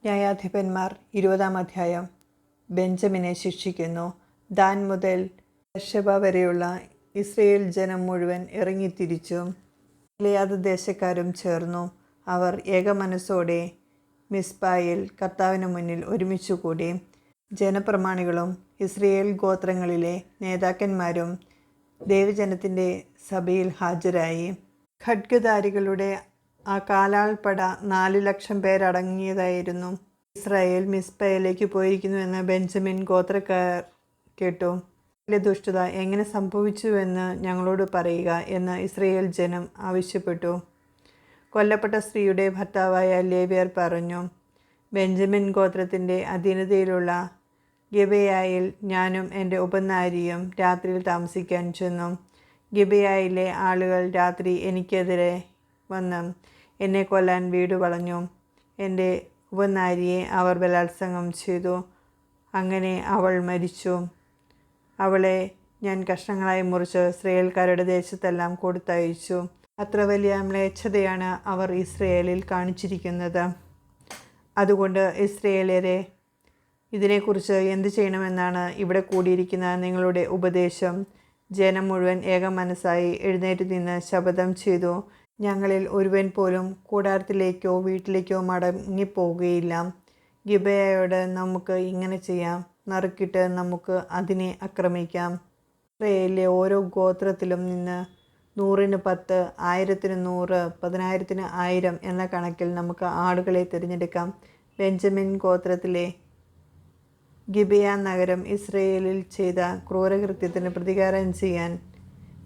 ന്യായാധിപന്മാർ 20-ാം അധ്യായം. ബെഞ്ചമിനെ ശിക്ഷിക്കുന്നു. ദാൻ മുതൽ ബേർശേബ വരെയുള്ള ഇസ്രയേൽ ജനം മുഴുവൻ ഇറങ്ങിത്തിരിച്ചു. ഗിലെയാദ് ദേശക്കാരും ചേർന്നു. അവർ ഏകമനസ്സോടെ മിസ്പായിൽ കർത്താവിന് മുന്നിൽ ഒരുമിച്ചുകൂടി. ജനപ്രമാണികളും ഇസ്രയേൽ ഗോത്രങ്ങളിലെ നേതാക്കന്മാരും ദൈവജനത്തിൻ്റെ സഭയിൽ ഹാജരായി. ഖഡ്ഗധാരികളുടെ ആ കാലാൾപ്പട 4,00,000 പേരടങ്ങിയതായിരുന്നു. ഇസ്രായേൽ മിസ്പയിലേക്ക് പോയിരിക്കുന്നുവെന്ന് ബെഞ്ചമിൻ ഗോത്രക്കാർ കേട്ടു. വലിയ ദുഷ്ടത എങ്ങനെ സംഭവിച്ചുവെന്ന് ഞങ്ങളോട് പറയുക എന്ന് ഇസ്രയേൽ ജനം ആവശ്യപ്പെട്ടു. കൊല്ലപ്പെട്ട സ്ത്രീയുടെ ഭർത്താവായ ലേവ്യർ പറഞ്ഞു, ബെഞ്ചമിൻ ഗോത്രത്തിൻ്റെ അധീനതയിലുള്ള ഗിബെയായിൽ ഞാനും എൻ്റെ ഉപനാരിയും രാത്രിയിൽ താമസിക്കാൻ ചെന്നു. ഗിബെയായിലെ ആളുകൾ രാത്രി എനിക്കെതിരെ വന്ന് എന്നെ കൊല്ലാൻ വീട് വളഞ്ഞു. എൻ്റെ ഉപനാരിയെ അവർ ബലാത്സംഗം ചെയ്തു. അങ്ങനെ അവൾ മരിച്ചു. അവളെ ഞാൻ കഷ്ണങ്ങളായി മുറിച്ച് ഇസ്രായേൽക്കാരുടെ ദേശത്തെല്ലാം കൊടുത്തയച്ചു. അത്ര വലിയ മ്ലേച്ഛതയാണ് അവർ ഇസ്രായേലിൽ കാണിച്ചിരിക്കുന്നത്. അതുകൊണ്ട് ഇസ്രായേലരെ, ഇതിനെക്കുറിച്ച് എന്തു ചെയ്യണമെന്നാണ് ഇവിടെ കൂടിയിരിക്കുന്ന നിങ്ങളുടെ ഉപദേശം? ജനം മുഴുവൻ ഏകമനസ്സായി എഴുന്നേറ്റ് നിന്ന് ശപഥം ചെയ്തു, ഞങ്ങളിൽ ഒരുവൻ പോലും കൂടാരത്തിലേക്കോ വീട്ടിലേക്കോ മടങ്ങിപ്പോവുകയില്ല. ഗിബെയയോട് നമുക്ക് ഇങ്ങനെ ചെയ്യാം, നറുക്കിട്ട് നമുക്ക് അതിനെ ആക്രമിക്കാം. ഇസ്രായേലിലെ ഓരോ ഗോത്രത്തിലും നിന്ന് 100-ന് 10, 1000-ന് 100, 10,000-ന് 1000 എന്ന കണക്കിൽ നമുക്ക് ആളുകളെ തിരഞ്ഞെടുക്കാം. ബെഞ്ചമിൻ ഗോത്രത്തിലെ ഗിബെയ നഗരം ഇസ്രായേലിൽ ചെയ്ത ക്രൂരകൃത്യത്തിന് പ്രതികാരം ചെയ്യാൻ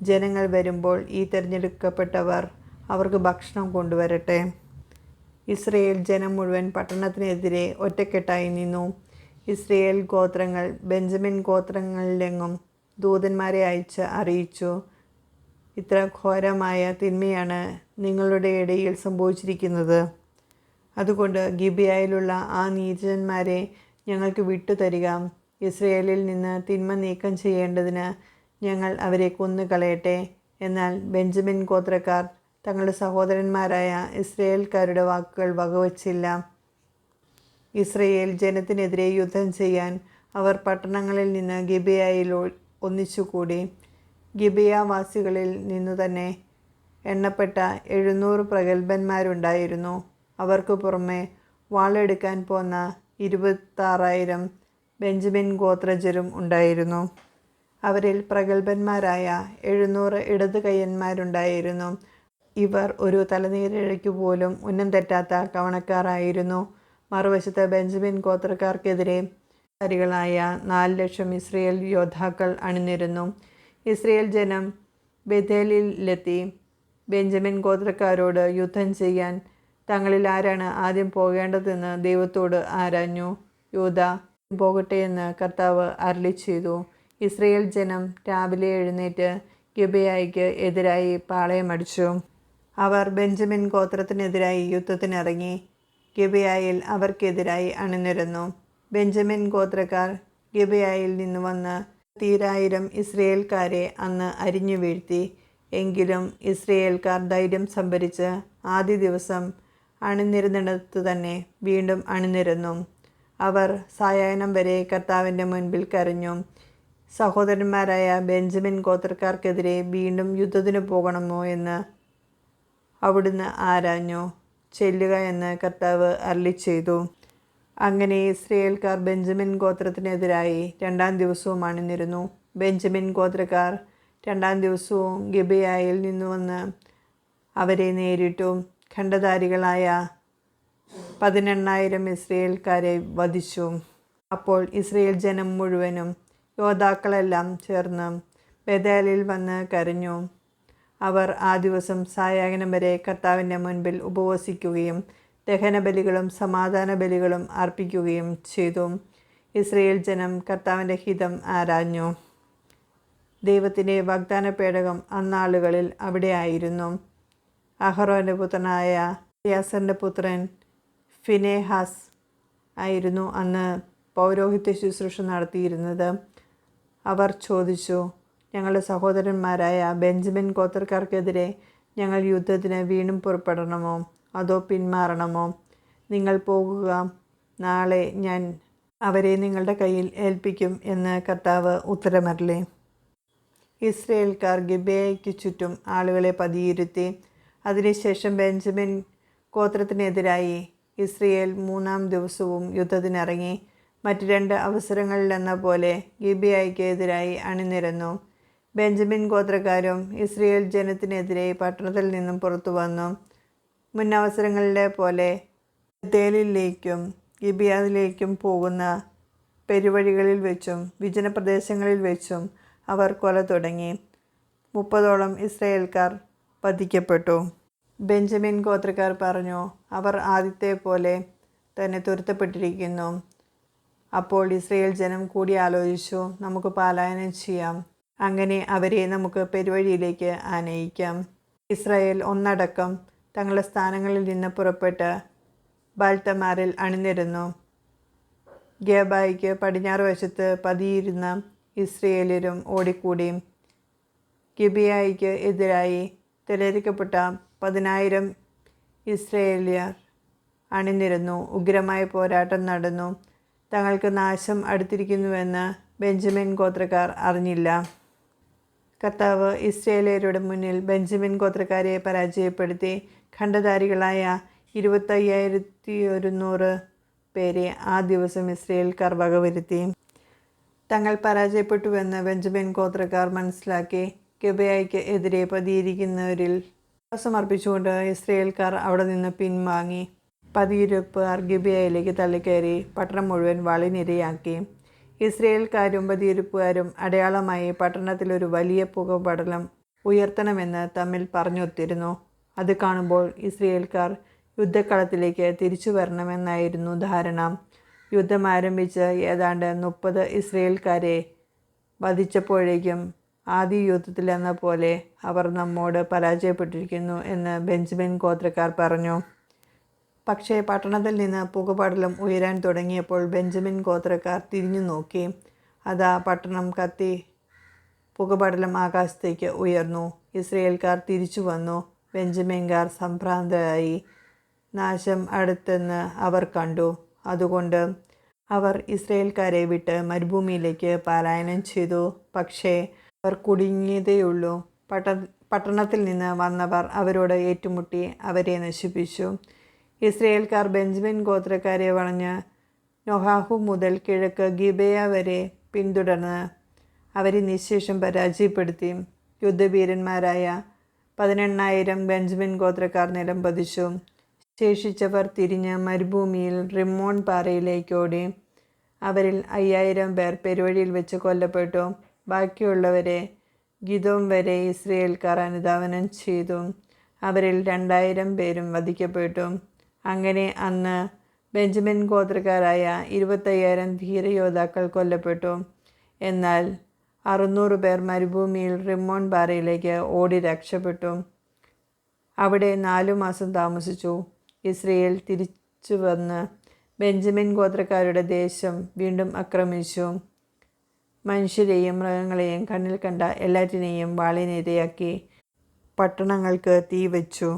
ജനങ്ങൾ വരുമ്പോൾ ഈ തിരഞ്ഞെടുക്കപ്പെട്ടവർ അവർക്ക് ഭക്ഷണം കൊണ്ടുവരട്ടെ. ഇസ്രായേൽ ജനം മുഴുവൻ പട്ടണത്തിനെതിരെ ഒറ്റക്കെട്ടായി നിന്നു. ഇസ്രായേൽ ഗോത്രങ്ങൾ ബെഞ്ചമിൻ ഗോത്രങ്ങളിലെങ്ങും ദൂതന്മാരെ അയച്ച് അറിയിച്ചു, ഇത്ര ഘോരമായ തിന്മയാണ് നിങ്ങളുടെ ഇടയിൽ സംഭവിച്ചിരിക്കുന്നത്. അതുകൊണ്ട് ഗിബെയയിലുള്ള ആ നീചന്മാരെ ഞങ്ങൾക്ക് വിട്ടുതരിക. ഇസ്രായേലിൽ നിന്ന് തിന്മ നീക്കം ചെയ്യേണ്ടതിന് ഞങ്ങൾ അവരെ കൊന്നുകളയട്ടെ. എന്നാൽ ബെഞ്ചമിൻ ഗോത്രക്കാർ തങ്ങളുടെ സഹോദരന്മാരായ ഇസ്രായേൽക്കാരുടെ വാക്കുകൾ വകവച്ചില്ല. ഇസ്രായേൽ ജനത്തിനെതിരെ യുദ്ധം ചെയ്യാൻ അവർ പട്ടണങ്ങളിൽ നിന്ന് ഗിബെയയിൽ ഒന്നിച്ചുകൂടി. ഗിബെയാവാസികളിൽ നിന്നു തന്നെ എണ്ണപ്പെട്ട 700 പ്രഗത്ഭന്മാരുണ്ടായിരുന്നു. അവർക്ക് പുറമെ വാളെടുക്കാൻ പോന്ന 26,000 ബെഞ്ചമിൻ ഗോത്രജരും ഉണ്ടായിരുന്നു. അവരിൽ പ്രഗത്ഭന്മാരായ 700 ഇടത് കയ്യന്മാരുണ്ടായിരുന്നു. ഇവർ ഒരു തലനീരഴയ്ക്കു പോലും ഉന്നം തെറ്റാത്ത കവണക്കാരായിരുന്നു. മറുവശത്ത് ബെഞ്ചമിൻ ഗോത്രക്കാർക്കെതിരെ ായ 4,00,000 ഇസ്രായേൽ യോദ്ധാക്കൾ അണിനിരന്നു. ഇസ്രായേൽ ജനം ബേഥേലിലെത്തി ബെഞ്ചമിൻ ഗോത്രക്കാരോട് യുദ്ധം ചെയ്യാൻ തങ്ങളിൽ ആരാണ് ആദ്യം പോകേണ്ടതെന്ന് ദൈവത്തോട് ആരാഞ്ഞു. യൂദാ പോകട്ടെ എന്ന് കർത്താവ് അരുളിച്ചെയ്തു. ഇസ്രായേൽ ജനം രാവിലെ എഴുന്നേറ്റ് ഗിബെയയ്ക്ക് എതിരായി പാളയമടിച്ചു. അവർ ബെഞ്ചമിൻ ഗോത്രത്തിനെതിരായി യുദ്ധത്തിനിറങ്ങി. ഗിബെയയിൽ അവർക്കെതിരായി അണിനിരന്നു. ബെഞ്ചമിൻ ഗോത്രക്കാർ ഗിബെയയിൽ നിന്ന് വന്ന് 100,000 ഇസ്രായേൽക്കാരെ അന്ന് അരിഞ്ഞു വീഴ്ത്തി. എങ്കിലും ഇസ്രായേൽക്കാർ ധൈര്യം സംഭരിച്ച് ആദ്യ ദിവസം അണിനിരന്നിടത്ത് തന്നെ വീണ്ടും അണിനിരന്നു. അവർ സായാഹ്നം വരെ കർത്താവിൻ്റെ മുൻപിൽ കരഞ്ഞു. സഹോദരന്മാരായ ബെഞ്ചമിൻ ഗോത്രക്കാർക്കെതിരെ വീണ്ടും യുദ്ധത്തിന് പോകണമോ എന്ന് അവിടുന്ന് ആരാഞ്ഞു. ചെല്ലുക എന്ന് കർത്താവ് അരുളിച്ചെയ്തു. അങ്ങനെ ഇസ്രായേൽക്കാർ ബെഞ്ചമിൻ ഗോത്രത്തിനെതിരായി 2-ാം ദിവസവും അണിനിരന്നു. ബെഞ്ചമിൻ ഗോത്രക്കാർ 2-ാം ദിവസവും ഗിബെയയിൽ നിന്ന് വന്ന് അവരെ നേരിട്ടു. ഖണ്ഡധാരികളായ 18,000 ഇസ്രായേൽക്കാരെ വധിച്ചു. അപ്പോൾ ഇസ്രായേൽ ജനം മുഴുവനും യോദ്ധാക്കളെല്ലാം ചേർന്ന് ബേഥേലിൽ വന്ന് കരഞ്ഞു. അവർ ആ ദിവസം സായാഹ്നം വരെ കർത്താവിൻ്റെ മുൻപിൽ ഉപവസിക്കുകയും ദഹനബലികളും സമാധാന ബലികളും അർപ്പിക്കുകയും ചെയ്തു. ഇസ്രായേൽ ജനം കർത്താവിൻ്റെ ഹിതം ആരാഞ്ഞു. ദൈവത്തിൻ്റെ വാഗ്ദാന പേടകം അന്നാളുകളിൽ അവിടെ ആയിരുന്നു. അഹറോൻ്റെ പുത്രനായ യാസറിൻ്റെ പുത്രൻ ഫിനെഹാസ് ആയിരുന്നു അന്ന് പൗരോഹിത്യ ശുശ്രൂഷ നടത്തിയിരുന്നത്. അവർ ചോദിച്ചു, ഞങ്ങളുടെ സഹോദരന്മാരായ ബെഞ്ചമിൻ ഗോത്രക്കാർക്കെതിരെ ഞങ്ങൾ യുദ്ധത്തിന് വീണ്ടും പുറപ്പെടണമോ അതോ പിന്മാറണമോ? നിങ്ങൾ പോകുക, നാളെ ഞാൻ അവരെ നിങ്ങളുടെ കയ്യിൽ ഏൽപ്പിക്കും എന്ന് കർത്താവ് ഉത്തരമരുളി. ഇസ്രയേൽക്കാർ ഗിബെയയ്ക്ക് ചുറ്റും ആളുകളെ പതിയിരുത്തി. അതിനുശേഷം ബെഞ്ചമിൻ ഗോത്രത്തിനെതിരായി ഇസ്രയേൽ 3-ാം ദിവസവും യുദ്ധത്തിനിറങ്ങി. മറ്റ് 2 അവസരങ്ങളിലെന്ന പോലെ ഗിബെയയ്ക്ക് എതിരായി അണിനിരന്നു. ബെഞ്ചമിൻ ഗോത്രക്കാരും ഇസ്രയേൽ ജനത്തിനെതിരെ പട്ടണത്തിൽ നിന്നും പുറത്തു വന്നു. മുന്നവസരങ്ങളിലെ പോലെ ബേഥേലിലേക്കും ഗിബെയയിലേക്കും പോകുന്ന പെരുവഴികളിൽ വെച്ചും വിജനപ്രദേശങ്ങളിൽ വെച്ചും അവർ കൊല തുടങ്ങി. 30ഓളം ഇസ്രയേൽക്കാർ വധിക്കപ്പെട്ടു. ബെഞ്ചമിൻ ഗോത്രക്കാർ പറഞ്ഞു, അവർ ആദ്യത്തെ പോലെ തന്നെ തുരത്തപ്പെട്ടിരിക്കുന്നു. അപ്പോൾ ഇസ്രയേൽ ജനം കൂടി ആലോചിച്ചു, നമുക്ക് പലായനം ചെയ്യാം. അങ്ങനെ അവരെ നമുക്ക് പെരുവഴിയിലേക്ക് ആനയിക്കാം. ഇസ്രായേൽ ഒന്നടക്കം തങ്ങളുടെ സ്ഥാനങ്ങളിൽ നിന്ന് പുറപ്പെട്ട് ബാൽത്തമാരിൽ അണിനിരന്നു. ഗേബായ്ക്ക് പടിഞ്ഞാറ് വശത്ത് പതിയിരുന്ന ഇസ്രയേലരും ഓടിക്കൂടി. ഗിബെയയ്ക്ക് എതിരായി തിരഞ്ഞെടുക്കപ്പെട്ട 10,000 ഇസ്രയേല്യർ അണിനിരന്നു. ഉഗ്രമായ പോരാട്ടം നടന്നു. തങ്ങൾക്ക് നാശം അടുത്തിരിക്കുന്നുവെന്ന് ബെഞ്ചമിൻ ഗോത്രക്കാർ അറിഞ്ഞില്ല. കർത്താവ് ഇസ്രയേല്യരുടെ മുന്നിൽ ബെഞ്ചമിൻ ഗോത്രക്കാരെ പരാജയപ്പെടുത്തി. ഖണ്ഡധാരികളായ 25,100 പേരെ ആ ദിവസം ഇസ്രയേൽക്കാർ വകവരുത്തി. തങ്ങൾ പരാജയപ്പെട്ടുവെന്ന് ബെഞ്ചമിൻ ഗോത്രക്കാർ മനസ്സിലാക്കി. ഗിബെയയ്ക്ക് എതിരെ പതിയിരിക്കുന്നവരിൽ സമർപ്പിച്ചുകൊണ്ട് ഇസ്രയേൽക്കാർ അവിടെ നിന്ന് പിൻവാങ്ങി. പതിയിരുപ്പുകാർ ഗിബെയയിലേക്ക് തള്ളിക്കയറി പട്ടണം മുഴുവൻ വാളിനിരയാക്കി. ഇസ്രയേൽക്കാരും പതിയിരുപ്പുകാരും അടയാളമായി പട്ടണത്തിലൊരു വലിയ പുകപടലം ഉയർത്തണമെന്ന് തമ്മിൽ പറഞ്ഞൊത്തിരുന്നു. അത് കാണുമ്പോൾ ഇസ്രയേൽക്കാർ യുദ്ധക്കളത്തിലേക്ക് തിരിച്ചു വരണമെന്നായിരുന്നു ധാരണ. യുദ്ധം ആരംഭിച്ച് ഏതാണ്ട് 30 ഇസ്രയേൽക്കാരെ വധിച്ചപ്പോഴേക്കും ആദ്യ യുദ്ധത്തിലെന്ന പോലെ അവർ നമ്മോട് പരാജയപ്പെട്ടിരിക്കുന്നു എന്ന് ബെഞ്ചമിൻ ഗോത്രക്കാർ പറഞ്ഞു. പക്ഷേ പട്ടണത്തിൽ നിന്ന് പുകപടലം ഉയരാൻ തുടങ്ങിയപ്പോൾ ബെഞ്ചമിൻ ഗോത്രക്കാർ തിരിഞ്ഞു നോക്കി. അതാ പട്ടണം കത്തി പുകപടലം ആകാശത്തേക്ക് ഉയർന്നു. ഇസ്രയേൽക്കാർ തിരിച്ചു വന്നു. ബെഞ്ചമിൻകാർ സംഭ്രാന്തരായി. നാശം അടുത്തെന്ന് അവർ കണ്ടു. അതുകൊണ്ട് അവർ ഇസ്രയേൽക്കാരെ വിട്ട് മരുഭൂമിയിലേക്ക് പലായനം ചെയ്തു. പക്ഷേ അവർ കുടുങ്ങിയതേയുള്ളൂ. പട്ടണത്തിൽ നിന്ന് വന്നവർ അവരോട് ഏറ്റുമുട്ടി അവരെ നശിപ്പിച്ചു. ഇസ്രയേൽക്കാർ ബെഞ്ചമിൻ ഗോത്രക്കാരെ വളഞ്ഞ് നൊഹാഹു മുതൽ കിഴക്ക് ഗിബെയ വരെ പിന്തുടർന്ന് അവരെ നിശേഷം പരാജയപ്പെടുത്തി. യുദ്ധവീരന്മാരായ 18,000 ബെഞ്ചമിൻ ഗോത്രക്കാർ നിലം പതിച്ചു. ശേഷിച്ചവർ തിരിഞ്ഞ് മരുഭൂമിയിൽ റിമ്മോൺ പാറയിലേക്കോടി. അവരിൽ 5,000 പേർ പെരുവഴിയിൽ വെച്ച് കൊല്ലപ്പെട്ടു. ബാക്കിയുള്ളവരെ ഗിദോം വരെ ഇസ്രയേൽക്കാർ അനുധാവനം ചെയ്തു. അവരിൽ 2,000 പേരും വധിക്കപ്പെട്ടു. അങ്ങനെ അന്ന് ബെഞ്ചമിൻ ഗോത്രക്കാരായ 25,000 ധീരയോദ്ധാക്കൾ കൊല്ലപ്പെട്ടു. എന്നാൽ 600 പേർ മരുഭൂമിയിൽ റിമ്മോൺ പാറയിലേക്ക് ഓടി രക്ഷപ്പെട്ടു. അവിടെ 4 മാസം താമസിച്ചു. ഇസ്രയേൽ തിരിച്ചു വന്ന് ബെഞ്ചമിൻ ഗോത്രക്കാരുടെ ദേശം വീണ്ടും ആക്രമിച്ചു. മനുഷ്യരെയും മൃഗങ്ങളെയും കണ്ണിൽ കണ്ട എല്ലാറ്റിനെയും വാളിനിരയാക്കി പട്ടണങ്ങൾക്ക് തീ വച്ചു.